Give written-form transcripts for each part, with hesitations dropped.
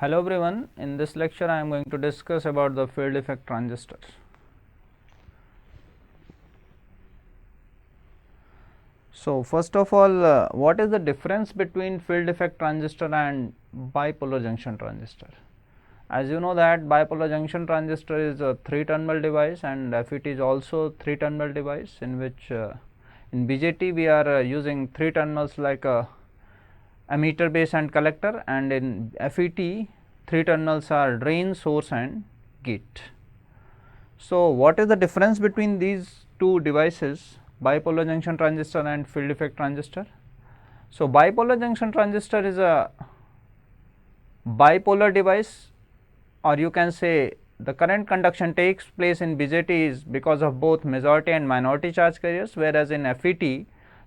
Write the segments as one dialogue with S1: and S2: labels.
S1: Hello everyone, in this lecture I am going to discuss about the field effect transistor. So, first of all, what is the difference between field effect transistor and bipolar junction transistor? As you know that bipolar junction transistor is a 3-terminal device and FET is also 3-terminal device, in which in BJT we are using 3 terminals like a emitter, base and collector, and in FET 3 terminals are drain, source and gate. So, what is the difference between these two devices, bipolar junction transistor and field effect transistor? So, bipolar junction transistor is a bipolar device, or you can say the current conduction takes place in BJT is because of both majority and minority charge carriers, whereas in FET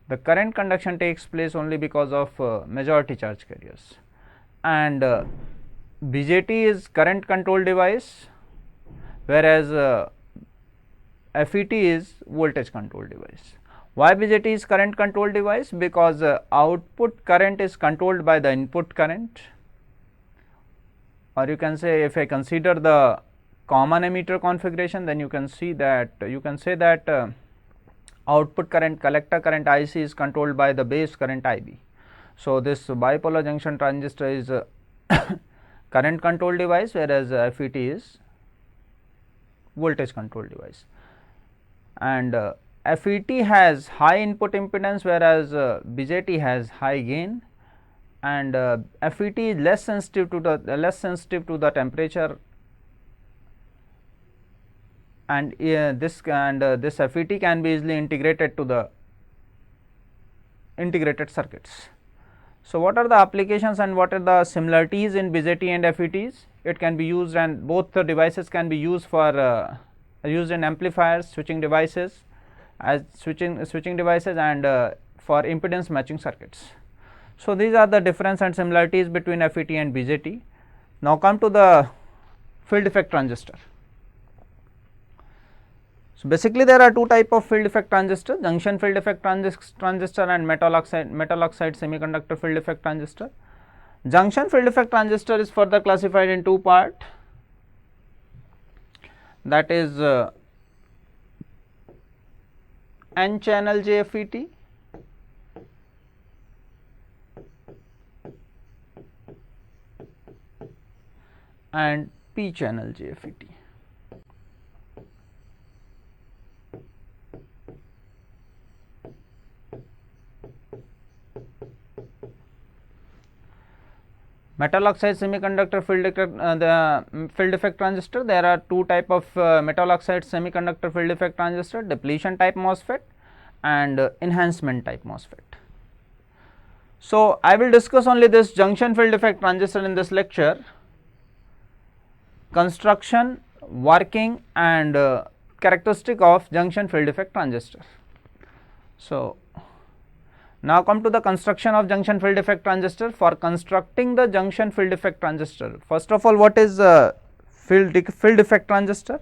S1: the current conduction takes place only because of majority charge carriers, and BJT is current control device, whereas FET is voltage control device. Why BJT is current control device? Because output current is controlled by the input current, or you can say, if I consider the common emitter configuration, then you can see that output current, collector current IC is controlled by the base current IB. So, this bipolar junction transistor is a current control device, whereas FET is voltage control device, and FET has high input impedance, whereas BJT has high gain, and FET is less sensitive to the temperature, and this FET can be easily integrated to the integrated circuits. So, what are the applications and what are the similarities in BJT and FETs? It can be used, and both the devices can be used for used in amplifiers, switching devices, as switching devices, and for impedance matching circuits. So, these are the difference and similarities between FET and BJT. Now, come to the field effect transistor. So, basically there are two type of field effect transistor: junction field effect transistor and metal oxide semiconductor field effect transistor. Junction field effect transistor is further classified in two part, that is N channel JFET and P channel JFET. Metal oxide semiconductor field effect transistor, there are two type of metal oxide semiconductor field effect transistor: depletion type MOSFET and enhancement type MOSFET. So, I will discuss only this junction field effect transistor in this lecture: construction, working and characteristic of junction field effect transistor. So, now come to the construction of junction field effect transistor. For constructing the junction field effect transistor, first of all, what is field effect transistor?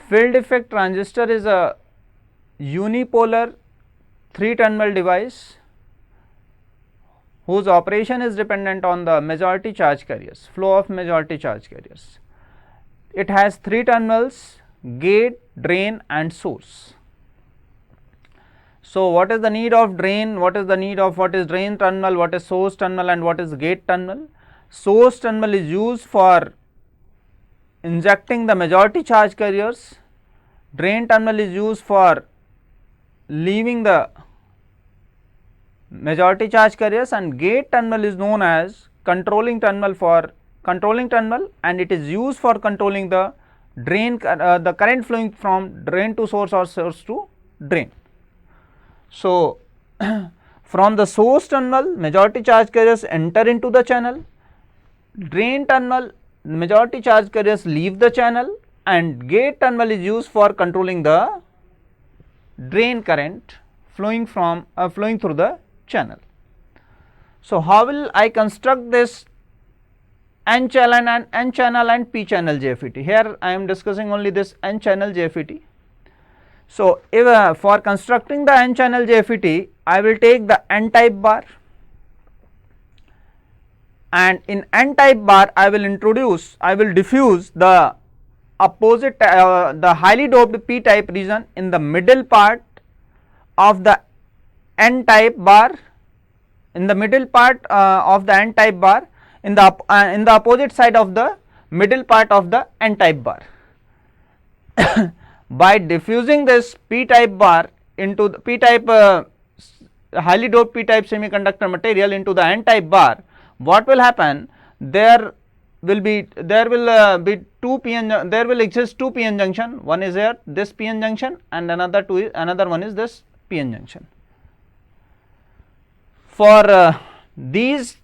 S1: Field effect transistor is a unipolar 3-terminal device whose operation is dependent on the majority charge carriers, flow of majority charge carriers. It has 3 terminals: gate, drain and source. So, what is the need of drain, what is drain terminal, what is source terminal and what is gate terminal? Source terminal is used for injecting the majority charge carriers, drain terminal is used for leaving the majority charge carriers, and gate terminal is known as controlling terminal and it is used for controlling the drain the current flowing from drain to source or source to drain. So, from the source terminal majority charge carriers enter into the channel, drain terminal majority charge carriers leave the channel, and gate terminal is used for controlling the drain current flowing through the channel. So, how will I construct this N channel and P channel JFET? Here I am discussing only this N channel JFET. So, if for constructing the N channel JFET, I will take the N type bar and in n type bar I will diffuse the opposite the highly doped p type region in the middle part of the n type bar, in the middle part of the n type bar, in the opposite side of the middle part of the n type bar. By diffusing this p type bar into the p type highly doped p type semiconductor material into the n type bar, what will happen? There will be two p-n, there will exist two p-n junction, one is here this p-n junction and another one is this p-n junction. For these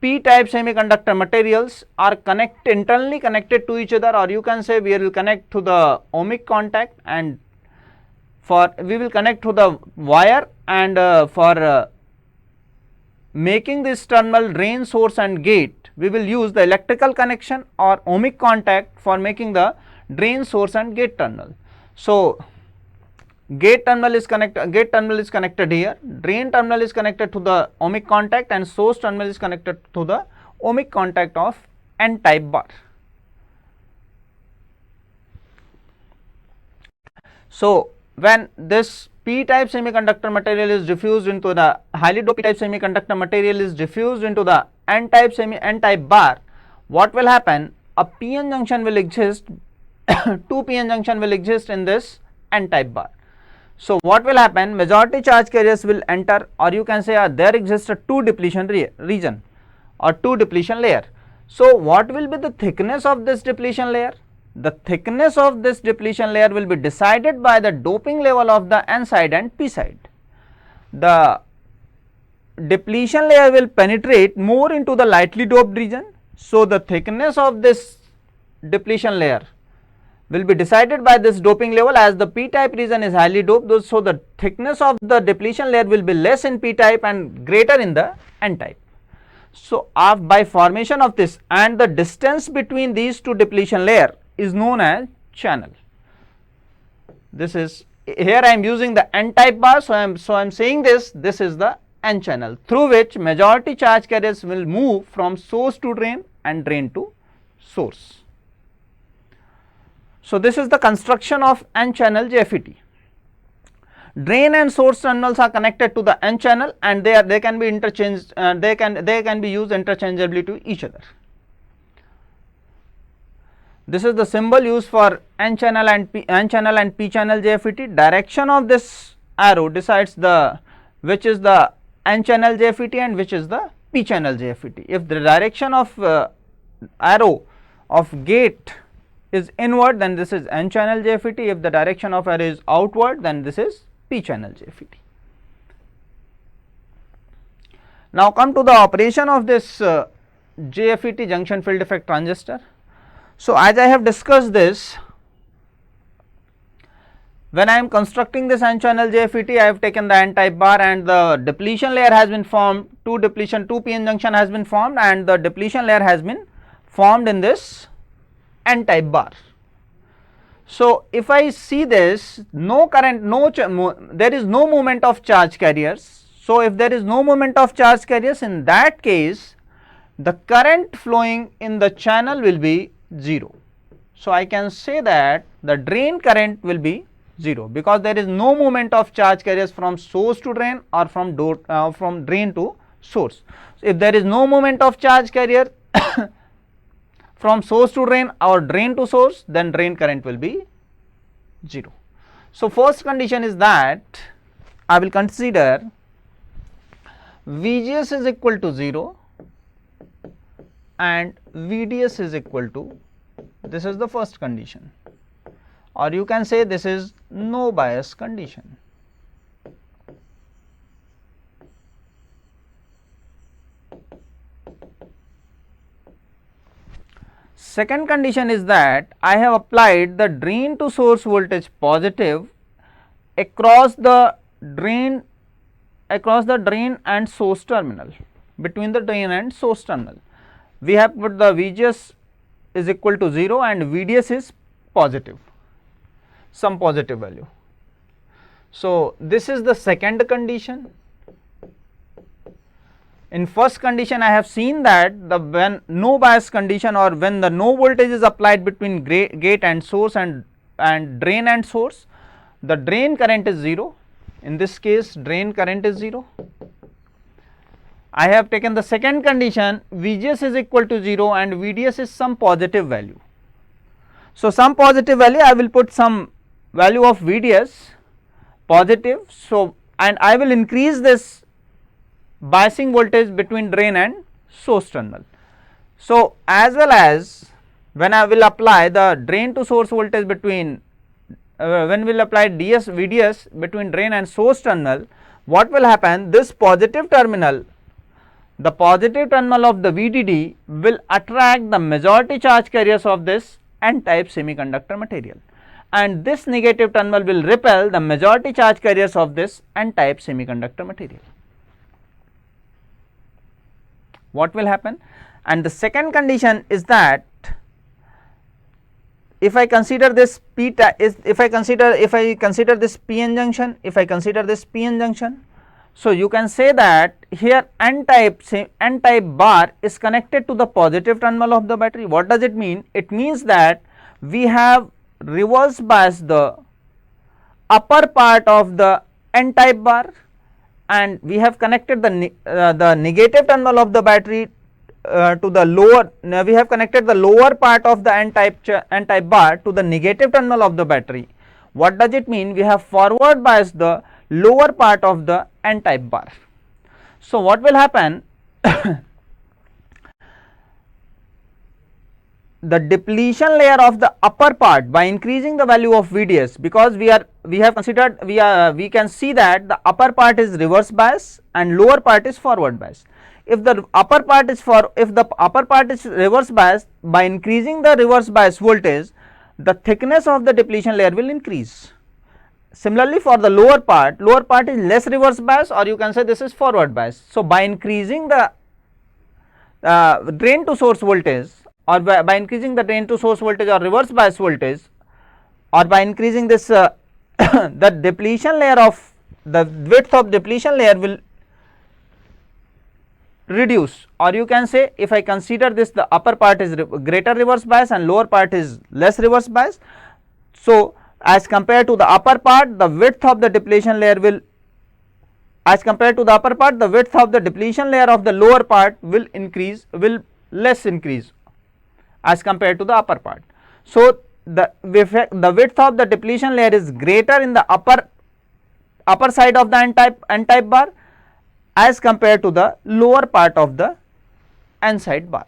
S1: p type semiconductor materials are internally connected to each other, or you can say we will connect to the ohmic contact, and we will connect to the wire, and for making this terminal drain, source and gate, we will use the electrical connection or ohmic contact for making the drain, source and gate terminal. So gate terminal is connected here, drain terminal is connected to the ohmic contact, and source terminal is connected to the ohmic contact of n type bar. So when this p type semiconductor material is diffused into the highly doped p type semiconductor material is diffused into the n type bar, what will happen? A p-n junction will exist two p-n junction will exist in this n type bar. So what will happen? Majority charge carriers will enter, or you can say there exists a two depletion region or two depletion layer. So what will be the thickness of this depletion layer? The thickness of this depletion layer will be decided by the doping level of the n side and p side. The depletion layer will penetrate more into the lightly doped region, so the thickness of this depletion layer will be decided by this doping level. As the p type region is highly doped, so the thickness of the depletion layer will be less in p type and greater in the n type. So by formation of this, and the distance between these two depletion layer is known as channel. This is, here I am using the n type bar, so I am saying this is the n channel through which majority charge carriers will move from source to drain and drain to source. So this is the construction of n channel JFET. Drain and source terminals are connected to the n channel, and they can be interchanged, they can be used interchangeably to each other. This is the symbol used for n channel and p channel JFET. Direction of this arrow decides which is the n channel JFET and which is the p channel JFET. If the direction of arrow of gate is inward, then this is n channel JFET. If the direction of arrow is outward, then this is p channel JFET. Now come to the operation of this JFET, junction field effect transistor. So as I have discussed this, when I am constructing this n channel JFET, I have taken the n type bar and the depletion layer has been formed, two p-n junction has been formed, and the depletion layer has been formed in this n type bar. So if I see this, no current, there is no movement of charge carriers. So if there is no movement of charge carriers, in that case the current flowing in the channel will be 0. So I can say that the drain current will be 0, because there is no movement of charge carriers from source to drain or from drain to source. So if there is no movement of charge carrier from source to drain or drain to source, then drain current will be 0. So first condition is that I will consider VGS is equal to 0 and VDS is equal to, this is the first condition, or you can say this is no bias condition. Second condition is that I have applied the drain to source voltage positive across the drain and source terminal, between the drain and source terminal. We have put the VGS is equal to 0 and VDS is positive, some positive value. So this is the second condition. In first condition I have seen that the when no bias condition or when the no voltage is applied between gate and source and drain and source, the drain current is 0. In this case drain current is 0. I have taken the second condition, VGS is equal to 0 and VDS is some positive value. So, some positive value, I will put some value of VDS positive. So, and I will increase this biasing voltage between drain and source terminal. So, as well as when I will apply the drain to source voltage between when we will apply VDS between drain and source terminal, what will happen, this positive terminal, the positive terminal of the VDD will attract the majority charge carriers of this n-type semiconductor material, and this negative terminal will repel the majority charge carriers of this n-type semiconductor material. What will happen? And the second condition is that if I consider this if I consider this PN junction, so you can say that here n-type bar is connected to the positive terminal of the battery. What does it mean? It means that we have reverse biased the upper part of the n-type bar and we have connected the negative terminal of the battery to the lower, we have connected the lower part of the n-type bar to the negative terminal of the battery. What does it mean? We have forward biased the lower part of the n-type bar. So, what will happen? The depletion layer of the upper part by increasing the value of VDS, because we can see that the upper part is reverse bias and lower part is forward bias. If the upper part is reverse bias, by increasing the reverse bias voltage, the thickness of the depletion layer will increase. Similarly, for the lower part is less reverse bias, or you can say this is forward bias. So, by increasing the drain to source voltage, or by increasing the drain to source voltage or reverse bias voltage, or by increasing this the depletion layer of the width of depletion layer will reduce, or you can say if I consider this, the upper part is greater reverse bias and lower part is less reverse bias. So, as compared to the upper part, the width of the depletion layer will, as compared to the upper part, the width of the depletion layer of the lower part will less increase as compared to the upper part. So, the width of the depletion layer is greater in the upper side of the n-type bar as compared to the lower part of the n-side bar.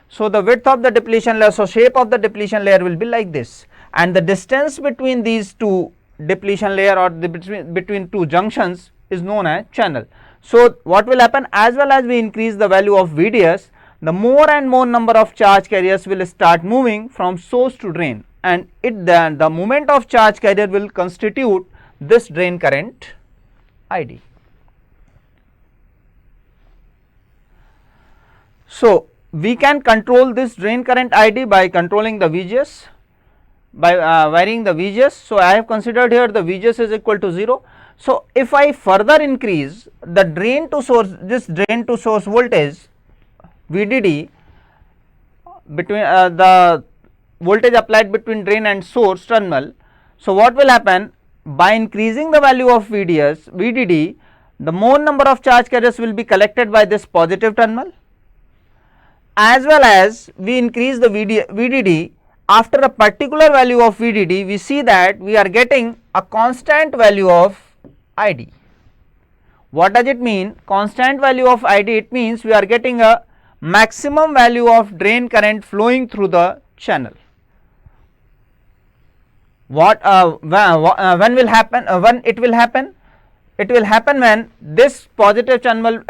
S1: So, the width of the depletion layer, so shape of the depletion layer will be like this, and the distance between these two depletion layer or between two junctions is known as channel. So, what will happen, as well as we increase the value of VDS, the more and more number of charge carriers will start moving from source to drain, and the movement of charge carrier will constitute this drain current ID. So, we can control this drain current ID by controlling the VGS, by varying the VGS. So, I have considered here the VGS is equal to 0. So, if I further increase the drain to source voltage VDD between the voltage applied between drain and source terminal. So, what will happen, by increasing the value of VDD, the more number of charge carriers will be collected by this positive terminal, as well as we increase the VDD. After a particular value of VDD, we see that we are getting a constant value of ID. What does it mean? Constant value of ID, it means we are getting a maximum value of drain current flowing through the channel. When will happen? When it will happen? It will happen when this positive terminal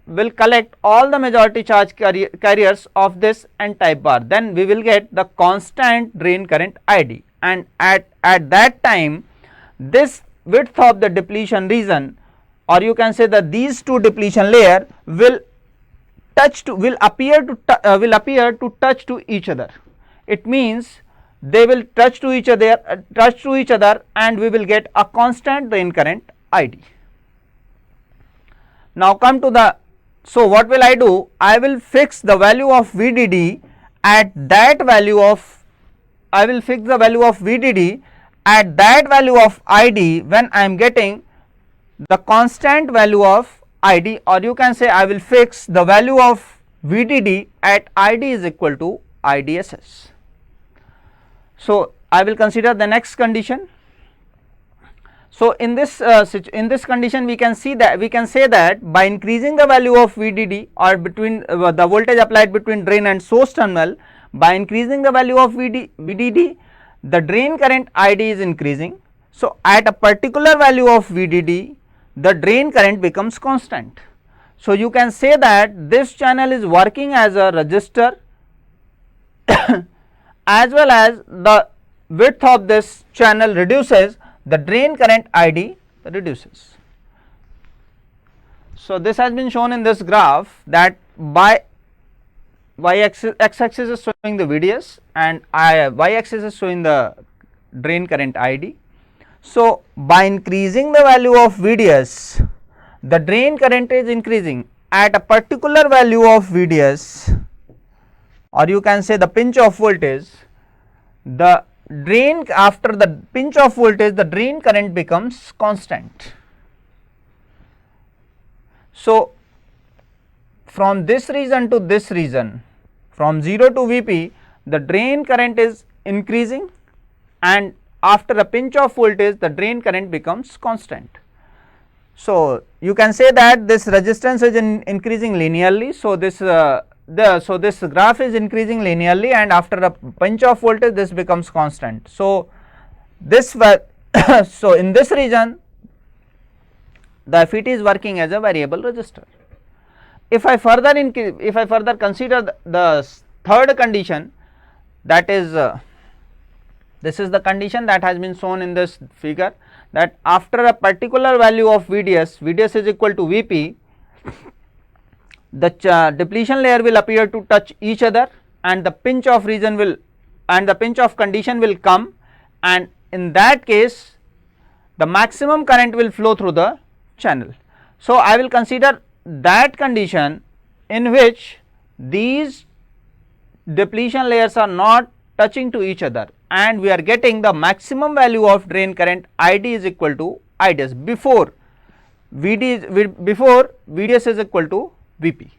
S1: will collect all the majority charge carriers of this n-type bar. Then we will get the constant drain current ID, and at that time this width of the depletion region, or you can say that these two depletion layer will appear to touch to each other. It means they will touch to each other and we will get a constant drain current ID. Now come to the, so what will I do? I will fix the value of VDD at that value of, I will fix the value of VDD at that value of ID when I am getting the constant value of ID, or you can say I will fix the value of VDD at ID is equal to IDSS. So I will consider the next condition. So in this condition we can see that, we can say that by increasing the value of VDD, or between the voltage applied between drain and source terminal, by increasing the value of VDD, the drain current ID is increasing. So at a particular value of VDD, the drain current becomes constant. So you can say that this channel is working as a resistor as well as the width of this channel reduces, the drain current ID reduces. So this has been shown in this graph, that by x axis is showing the VDS and y axis is showing the drain current ID. So by increasing the value of VDS, the drain current is increasing at a particular value of VDS, or you can say the pinch of voltage. The drain, after the pinch of voltage, the drain current becomes constant. So from this region to this region, from 0 to Vp, the drain current is increasing, and after a pinch of voltage the drain current becomes constant. So you can say that this resistance is increasing linearly. So this this graph is increasing linearly, and after a pinch of voltage this becomes constant. So this so in this region the FET is working as a variable resistor. If I further consider the third condition, that is this is the condition that has been shown in this figure, that after a particular value of VDS is equal to Vp, the depletion layer will appear to touch each other, and the pinch of region will, and the pinch of condition will come, and in that case the maximum current will flow through the channel. So I will consider that condition in which these depletion layers are not touching to each other, and we are getting the maximum value of drain current ID is equal to IDS before VDS is equal to Vp.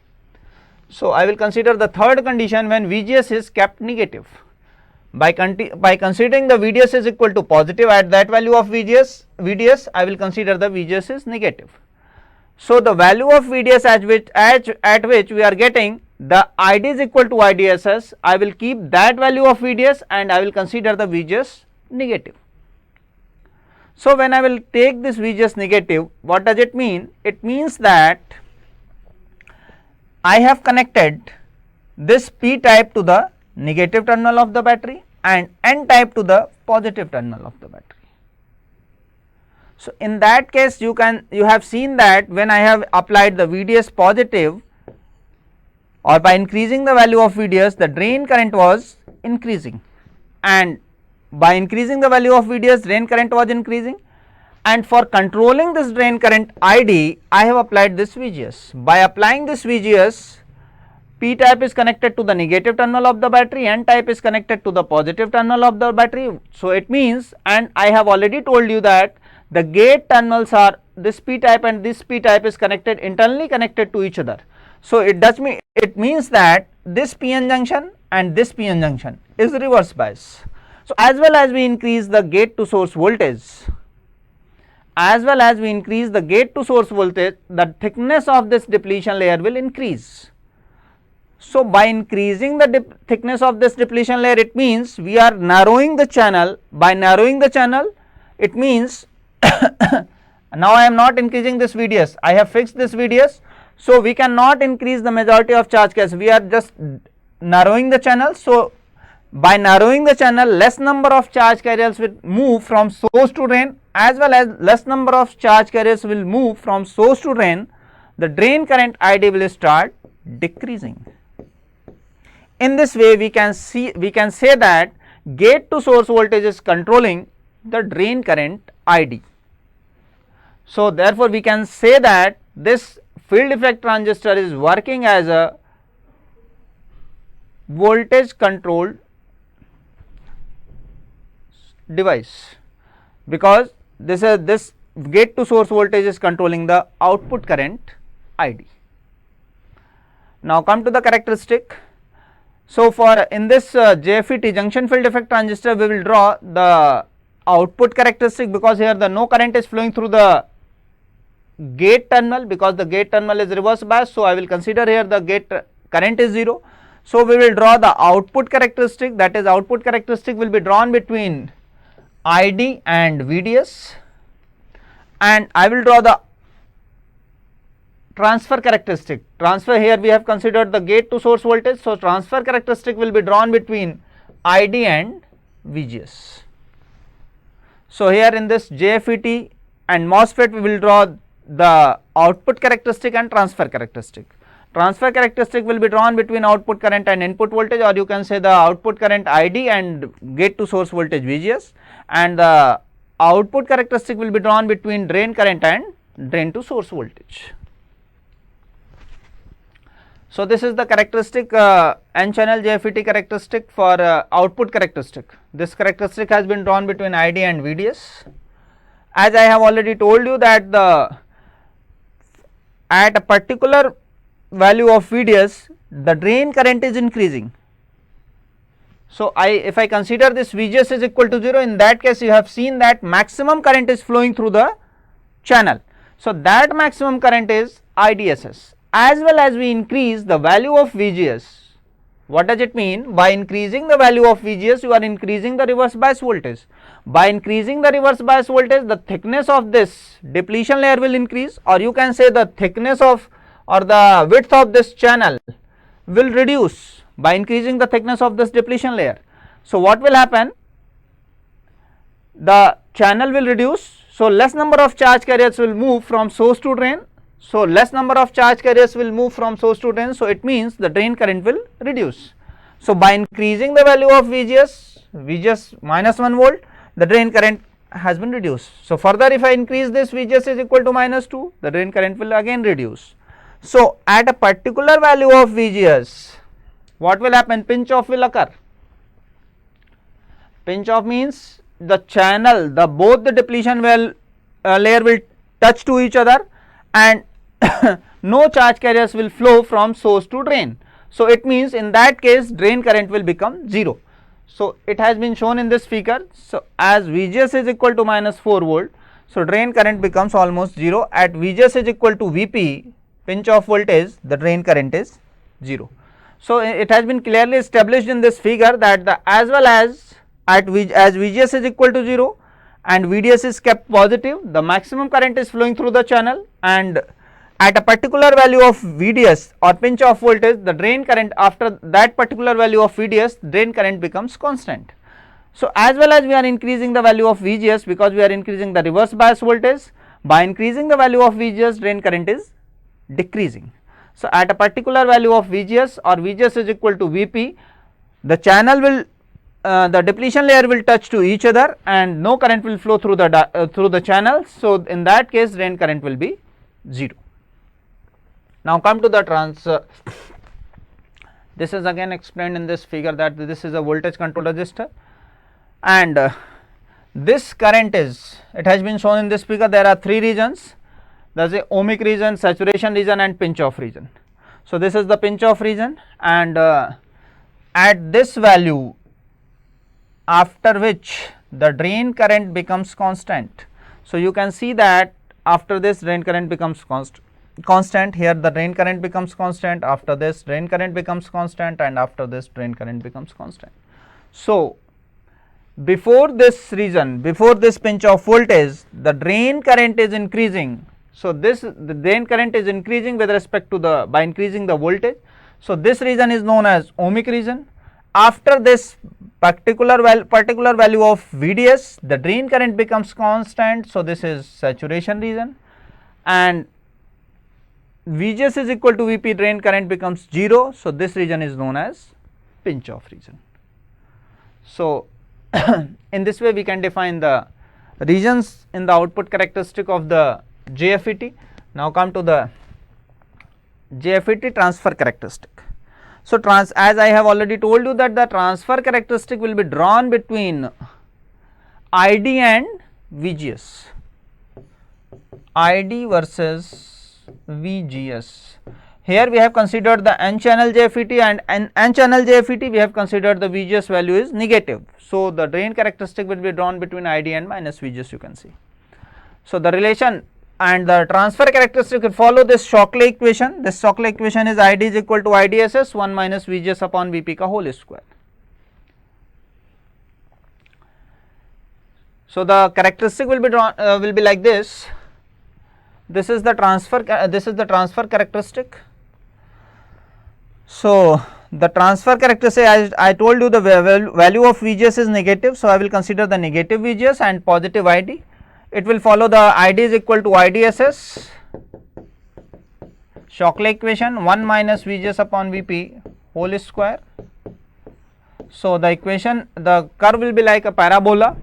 S1: So I will consider the third condition when VGS is kept negative. By considering the VDS is equal to positive at that value of VDS, I will consider the VGS is negative. So the value of VDS at which we are getting the ID is equal to IDSS, I will keep that value of VDS and I will consider the VGS negative. So when I will take this VGS negative, what does it mean? It means that I have connected this P type to the negative terminal of the battery and N type to the positive terminal of the battery. So in that case you have seen that when I have applied the VDS positive, or by increasing the value of VDS, the drain current was increasing, and by increasing the value of VDS, drain current was increasing, and for controlling this drain current ID, I have applied this VGS. By applying this VGS, P type is connected to the negative terminal of the battery, N type is connected to the positive terminal of the battery. So it means, and I have already told you that the gate terminals are this P type and this P type is connected, internally connected to each other. So it means that this PN junction and this PN junction is reverse bias. So as well as we increase the gate to source voltage, the thickness of this depletion layer will increase. So by increasing the thickness of this depletion layer, it means we are narrowing the channel. By narrowing the channel, it means now I am not increasing this VDS, I have fixed this VDS. So we cannot increase the majority of charge carriers, we are just narrowing the channel. So by narrowing the channel, less number of charge carriers will move from source to drain, as well as less number of charge carriers will move from source to drain. The drain current ID will start decreasing. In this way we can say that gate to source voltage is controlling the drain current ID. So therefore we can say that this field effect transistor is working as a voltage controlled device, because this gate to source voltage is controlling the output current ID. Now come to the characteristic. So for in this JFET junction field effect transistor, we will draw the output characteristic, because here the no current is flowing through the gate terminal, because the gate terminal is reverse bias. So I will consider here the gate current is 0. So we will draw the output characteristic, that is output characteristic will be drawn between ID and VDS, and I will draw the transfer characteristic. Transfer, here we have considered the gate to source voltage, so transfer characteristic will be drawn between ID and VGS. So here in this JFET and MOSFET we will draw the output characteristic and transfer characteristic. Transfer characteristic will be drawn between output current and input voltage, or you can say the output current ID and gate to source voltage VGS, and the output characteristic will be drawn between drain current and drain to source voltage. So this is the characteristic N channel JFET characteristic for output characteristic. This characteristic has been drawn between ID and VDS. As I have already told you that at a particular value of VDS, the drain current is increasing. So if I consider this VGS is equal to 0, in that case you have seen that maximum current is flowing through the channel. So that maximum current is IDSS. As well as we increase the value of VGS, what does it mean? By increasing the value of VGS, you are increasing the reverse bias voltage. By increasing the reverse bias voltage, the thickness of this depletion layer will increase, or you can say the thickness of or the width of this channel will reduce by increasing the thickness of this depletion layer. So what will happen? The channel will reduce, so less number of charge carriers will move from source to drain. So less number of charge carriers will move from source to drain, so it means the drain current will reduce. So by increasing the value of VGS minus 1 volt, the drain current has been reduced. So further, if I increase this VGS is equal to minus 2, the drain current will again reduce. So at a particular value of VGS, what will happen? Pinch off will occur. Pinch off means the channel, both the depletion layer will touch to each other, and no charge carriers will flow from source to drain. So it means in that case drain current will become 0. So it has been shown in this figure. So as VGS is equal to minus 4 volt, so drain current becomes almost 0. At VGS is equal to VP, pinch off voltage, the drain current is 0. So it has been clearly established in this figure that as well as VGS is equal to 0 and VDS is kept positive, the maximum current is flowing through the channel, and at a particular value of VDS or pinch off voltage, the drain current after that particular value of VDS, drain current becomes constant. So as well as we are increasing the value of VGS, because we are increasing the reverse bias voltage, by increasing the value of VGS, drain current is decreasing. So at a particular value of VGS or VGS is equal to VP, the channel will the depletion layer will touch to each other and no current will flow through the channel. So in that case drain current will be 0. Now come to the this is again explained in this figure that this is a voltage control resistor, and this current it has been shown in this figure. There are 3 regions. There is a ohmic region, saturation region and pinch off region. So this is the pinch off region, and at this value, after which the drain current becomes constant. So you can see that after this drain current becomes constant, here the drain current becomes constant, after this drain current becomes constant, and after this drain current becomes constant. So before this region, before this pinch off voltage, the drain current is increasing. So the drain current is increasing with respect to by increasing the voltage. So this region is known as ohmic region. After this particular value of VDS, the drain current becomes constant. So this is saturation region, and VGS is equal to VP, drain current becomes 0. So this region is known as pinch off region. So in this way we can define the regions in the output characteristic of the JFET. Now come to the JFET transfer characteristic. So, as I have already told you that the transfer characteristic will be drawn between ID and VGS, ID versus VGS. Here we have considered the n channel JFET, and n channel JFET we have considered the VGS value is negative. So, the drain characteristic will be drawn between ID and minus VGS, you can see. So, the relation and the transfer characteristic will follow this Shockley equation. This Shockley equation is ID is equal to IDSS 1 minus VGS upon VP ka whole square. So, the characteristic will be drawn will be like this. This is the transfer characteristic. So, the transfer characteristic, as I told you, the value of VGS is negative. So, I will consider the negative VGS and positive ID. It will follow the ID is equal to IDSS, Shockley equation 1 minus VGS upon VP whole square. So, the equation, the curve will be like a parabola.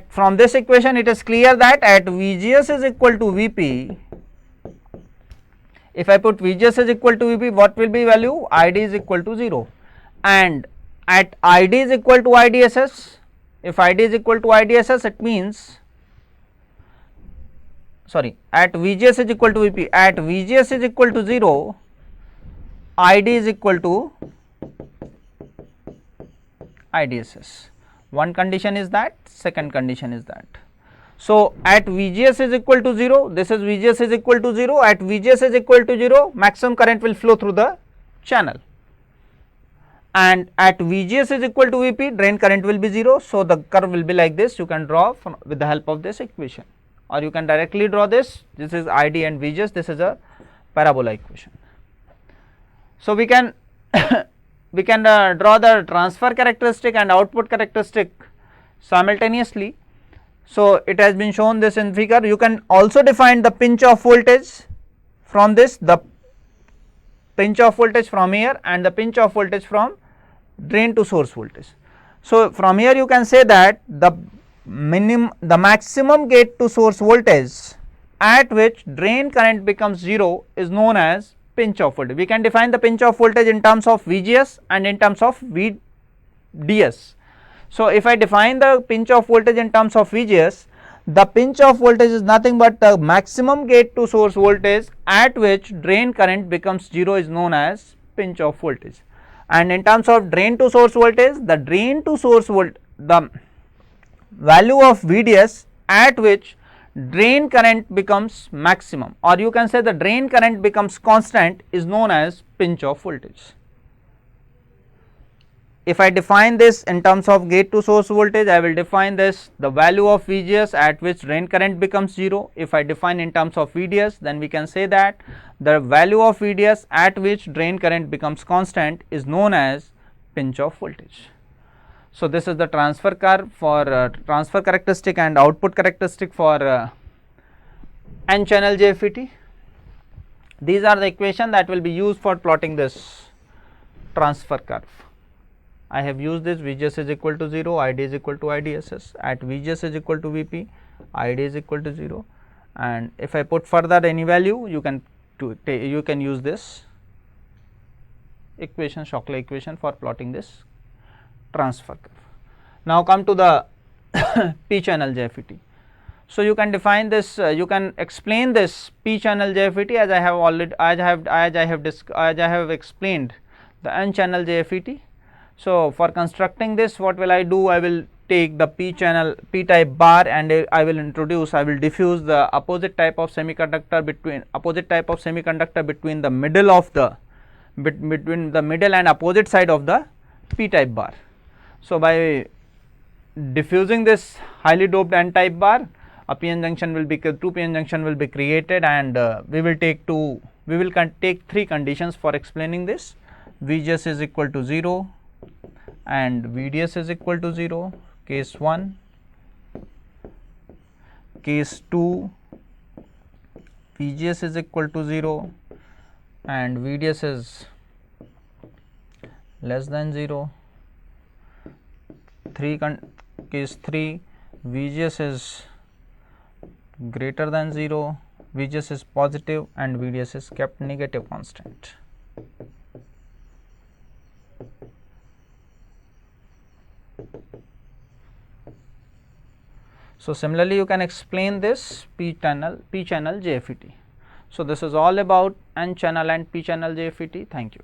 S1: From this equation it is clear that at VGS is equal to VP, if I put VGS is equal to VP, what will be value? ID is equal to 0, and at ID is equal to IDSS, if ID is equal to IDSS, it means, sorry, at VGS is equal to VP, at VGS is equal to 0, ID is equal to IDSS. One condition is that, second condition is that. So, at VGS is equal to 0, this is VGS is equal to 0, at VGS is equal to 0, maximum current will flow through the channel, and at VGS is equal to VP, drain current will be 0. So, the curve will be like this, you can draw with the help of this equation, or you can directly draw this. This is ID and VGS, this is a parabola equation. So, we can draw the transfer characteristic and output characteristic simultaneously. So, it has been shown this in figure. You can also define the pinch off voltage from this, the pinch off voltage from here and the pinch off voltage from drain to source voltage. So, from here you can say that the maximum gate to source voltage at which drain current becomes 0 is known as pinch off voltage. We can define the pinch off voltage in terms of VGS and in terms of VDS. So, if I define the pinch off voltage in terms of VGS, the pinch off voltage is nothing but the maximum gate to source voltage at which drain current becomes 0 is known as pinch off voltage. And in terms of drain to source voltage, the drain to source voltage, the value of VDS at which drain current becomes maximum, or you can say the drain current becomes constant, is known as pinch off voltage. If I define this in terms of gate to source voltage, I will define this the value of VGS at which drain current becomes 0. If I define in terms of VDS, then we can say that the value of VDS at which drain current becomes constant is known as pinch off voltage. So, this is the transfer curve for transfer characteristic and output characteristic for n channel JFET. These are the equation that will be used for plotting this transfer curve. I have used this VGS is equal to 0, ID is equal to IDSS, at VGS is equal to VP, ID is equal to 0, and if I put further any value, you can use this equation, Shockley equation, for plotting this transfer curve. Now, come to the p channel JFET. So, you can define this, you can explain this p channel JFET as I have already as I have explained the n channel JFET. So, for constructing this, what will I do? I will take the p channel p type bar and I will diffuse the opposite type of semiconductor between the middle of the between the middle and opposite side of the p type bar. So, by diffusing this highly doped n type bar, a p-n junction will be two p-n junction will be created, and we will take three conditions for explaining this. VGS is equal to 0 and VDS is equal to 0, case 1. Case 2, VGS is equal to 0 and VDS is less than 0. Case 3, VGS is greater than 0 VGS is positive and VDS is kept negative constant. So, similarly you can explain this p channel JFET. So, this is all about N channel and p channel JFET. Thank you.